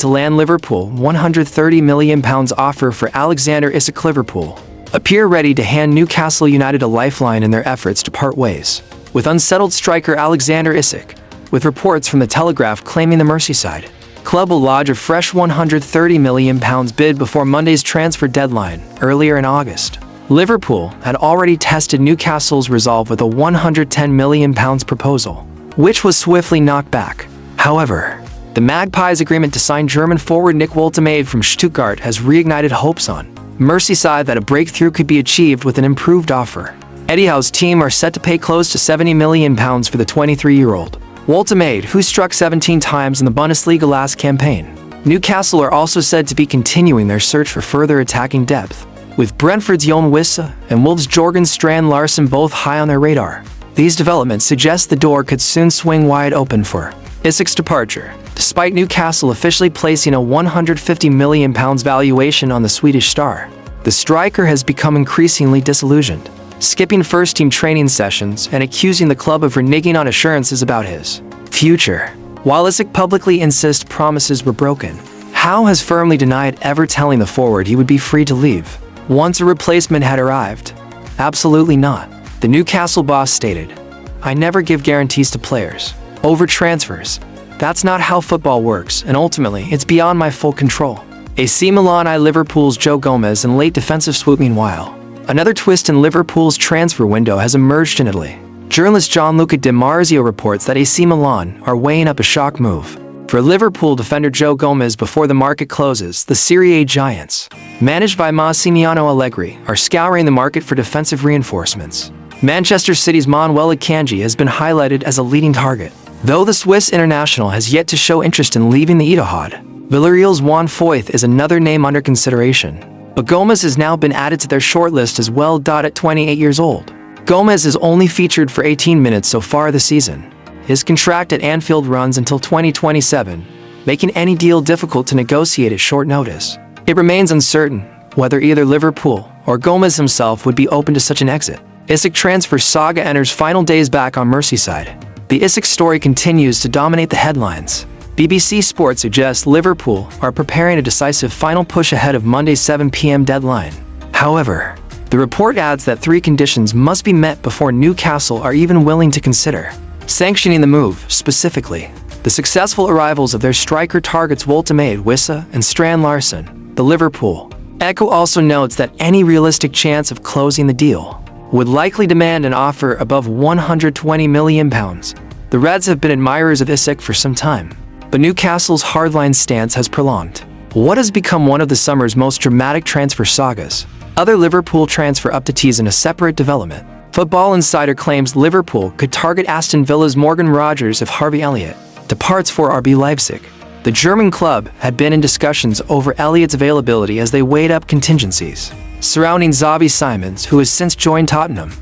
to land Liverpool £130 million offer for Alexander Isak. Liverpool appear ready to hand Newcastle United a lifeline in their efforts to part ways with unsettled striker Alexander Isak, with reports from the Telegraph claiming the Merseyside club will lodge a fresh £130 million bid before Monday's transfer deadline earlier in August. Liverpool had already tested Newcastle's resolve with a £110 million proposal, which was swiftly knocked back. However, the Magpies' agreement to sign German forward Nick Woltemade from Stuttgart has reignited hopes on Merseyside that a breakthrough could be achieved with an improved offer. Eddie Howe's team are set to pay close to £70 million for the 23-year-old Woltemade, who struck 17 times in the Bundesliga last campaign. Newcastle are also said to be continuing their search for further attacking depth, with Brentford's Jon Wissa and Wolves' Jorgen Strand Larsen both high on their radar. These developments suggest the door could soon swing wide open for Isak's departure, despite Newcastle officially placing a £150 million valuation on the Swedish star. The striker has become increasingly disillusioned, skipping first-team training sessions and accusing the club of reneging on assurances about his future. While Isak publicly insists promises were broken, Howe has firmly denied ever telling the forward he would be free to leave once a replacement had arrived. Absolutely not, the Newcastle boss stated. I never give guarantees to players over transfers. That's not how football works, and ultimately, it's beyond my full control. AC Milan Liverpool's Joe Gomez in late defensive swoop. Meanwhile, another twist in Liverpool's transfer window has emerged in Italy. Journalist Gianluca Di Marzio reports that AC Milan are weighing up a shock move for Liverpool defender Joe Gomez before the market closes. The Serie A giants, managed by Massimiliano Allegri, are scouring the market for defensive reinforcements. Manchester City's Manuel Akanji has been highlighted as a leading target, though the Swiss international has yet to show interest in leaving the Etihad. Villarreal's Juan Foyth is another name under consideration, but Gomez has now been added to their shortlist as well. At 28 years old, Gomez is only featured for 18 minutes so far this season. His contract at Anfield runs until 2027, making any deal difficult to negotiate at short notice. It remains uncertain whether either Liverpool or Gomez himself would be open to such an exit. Isak transfer saga enters final days back on Merseyside. The Isak story continues to dominate the headlines. BBC Sport suggests Liverpool are preparing a decisive final push ahead of Monday's 7 p.m. deadline. However, the report adds that 3 conditions must be met before Newcastle are even willing to consider sanctioning the move. Specifically, the successful arrivals of their striker targets Woltemade, Wissa, and Strand Larsen. The Liverpool Echo also notes that any realistic chance of closing the deal would likely demand an offer above £120 million. The Reds have been admirers of Isak for some time, but Newcastle's hardline stance has prolonged what has become one of the summer's most dramatic transfer sagas. Other Liverpool transfer updates in a separate development. Football Insider claims Liverpool could target Aston Villa's Morgan Rogers if Harvey Elliott departs for RB Leipzig. The German club had been in discussions over Elliott's availability as they weighed up contingencies surrounding Xavi Simons, who has since joined Tottenham,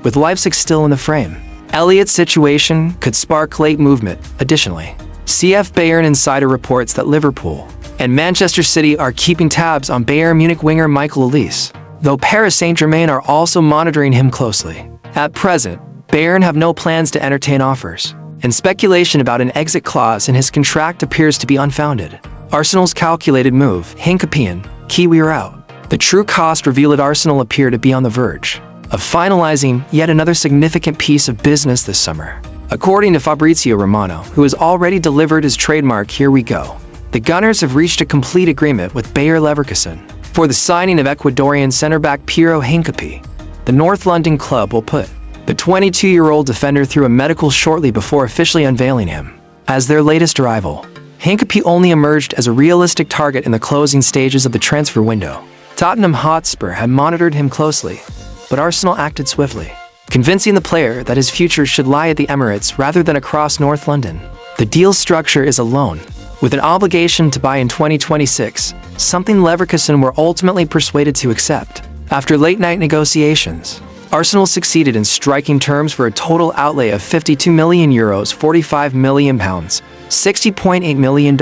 with Leipzig still in the frame. Elliott's situation could spark late movement. Additionally, CF Bayern Insider reports that Liverpool and Manchester City are keeping tabs on Bayern Munich winger Michael Olise, though Paris Saint-Germain are also monitoring him closely. At present, Bayern have no plans to entertain offers, and speculation about an exit clause in his contract appears to be unfounded. Arsenal's calculated move, Hincapié, Kiwi are out. The true cost revealed at Arsenal appear to be on the verge of finalizing yet another significant piece of business this summer. According to Fabrizio Romano, who has already delivered his trademark "Here we go," the Gunners have reached a complete agreement with Bayer Leverkusen for the signing of Ecuadorian centre-back Piero Hincapié. The North London club will put the 22-year-old defender through a medical shortly before officially unveiling him as their latest arrival. Hincapié only emerged as a realistic target in the closing stages of the transfer window. Tottenham Hotspur had monitored him closely, but Arsenal acted swiftly, convincing the player that his future should lie at the Emirates rather than across North London. The deal structure is a loan, with an obligation to buy in 2026, something Leverkusen were ultimately persuaded to accept. After late-night negotiations, Arsenal succeeded in striking terms for a total outlay of €52 million, £45 million, $60.8 million,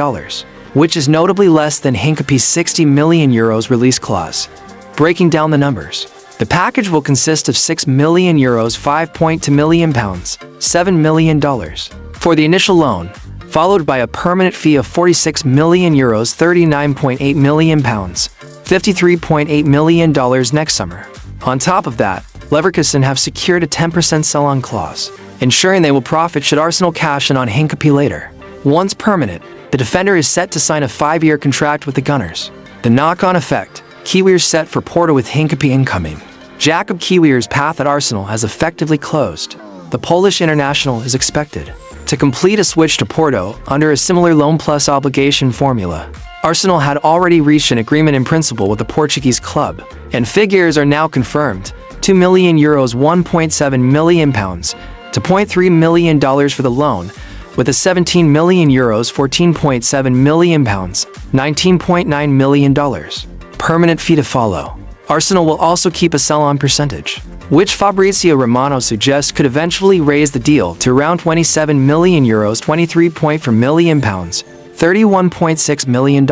which is notably less than Hincapié's €60 million release clause. Breaking down the numbers, the package will consist of €6 million, €5.2 million, $7 million for the initial loan, followed by a permanent fee of €46 million, £39.8 million, $53.8 million next summer. On top of that, Leverkusen have secured a 10% sell-on clause, ensuring they will profit should Arsenal cash in on Hincapie later. Once permanent, the defender is set to sign a 5-year contract with the Gunners. The knock-on effect: Kiwior's set for Porto with Hincapie incoming. Jakub Kiwior's path at Arsenal has effectively closed. The Polish international is expected to complete a switch to Porto under a similar loan plus obligation formula. Arsenal had already reached an agreement in principle with the Portuguese club, and figures are now confirmed: €2 million, £1.7 million, to £0.3 million for the loan, with a €17 million, £14.7 million, $19.9 million permanent fee to follow. Arsenal will also keep a sell-on percentage, which Fabrizio Romano suggests could eventually raise the deal to around €27 million, £23.4 million, $31.6 million.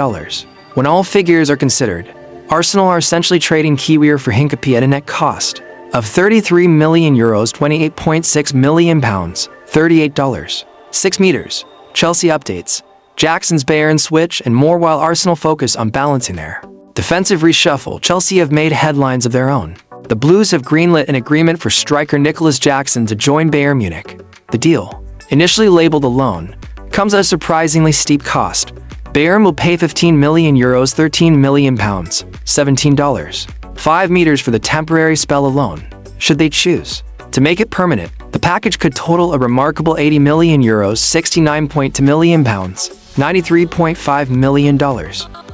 When all figures are considered, Arsenal are essentially trading Kiwior for Hincapie at a net cost of €33 million, £28.6 million, $38. 6 meters. Chelsea updates, Jackson's Bayern switch, and more. While Arsenal focus on balancing their defensive reshuffle, Chelsea have made headlines of their own. The Blues have greenlit an agreement for striker Nicolas Jackson to join Bayern Munich. The deal, initially labeled a loan, comes at a surprisingly steep cost. Bayern will pay €15 million, £13 million, $17. 5 meters for the temporary spell alone, should they choose to make it permanent. The package could total a remarkable €80 million, £69.2 million, $93.5 million,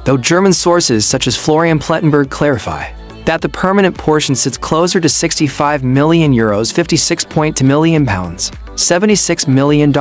though German sources such as Florian Plettenberg clarify that the permanent portion sits closer to €65 million, £56.2 million, $76 million,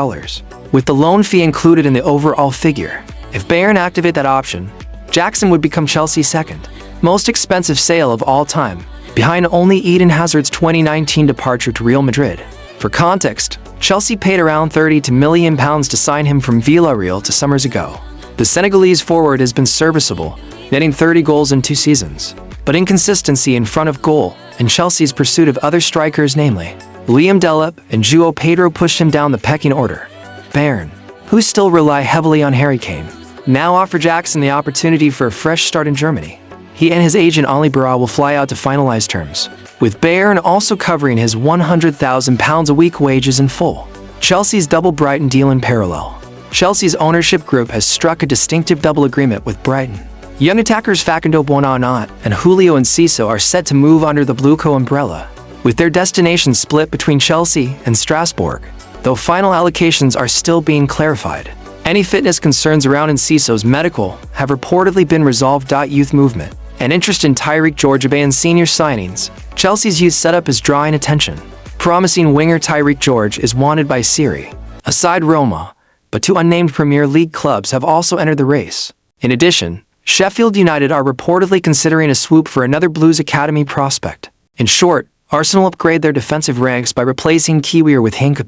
with the loan fee included in the overall figure. If Bayern activate that option, Jackson would become Chelsea's second most expensive sale of all time, behind only Eden Hazard's 2019 departure to Real Madrid. For context, Chelsea paid around £30 million to sign him from Villarreal 2 summers ago. The Senegalese forward has been serviceable, netting 30 goals in 2 seasons, but inconsistency in front of goal and Chelsea's pursuit of other strikers, namely Liam Delap and João Pedro, pushed him down the pecking order. Bayern, who still rely heavily on Harry Kane, now offer Jackson the opportunity for a fresh start in Germany. He and his agent Ali Barra will fly out to finalize terms, with Bayern also covering his £100,000 a week wages in full. Chelsea's double Brighton deal in parallel. Chelsea's ownership group has struck a distinctive double agreement with Brighton. Young attackers Facundo Buonanot and Julio Enciso are set to move under the Blueco umbrella, with their destinations split between Chelsea and Strasbourg, though final allocations are still being clarified. Any fitness concerns around Enciso's medical have reportedly been resolved. Youth movement and interest in Tyreek Georgia's senior signings. Chelsea's youth setup is drawing attention. Promising winger Tyreek George is wanted by Serie A side Roma, but 2 unnamed Premier League clubs have also entered the race. In addition, Sheffield United are reportedly considering a swoop for another Blues Academy prospect. In short, Arsenal upgrade their defensive ranks by replacing Kiwior with Hincapie.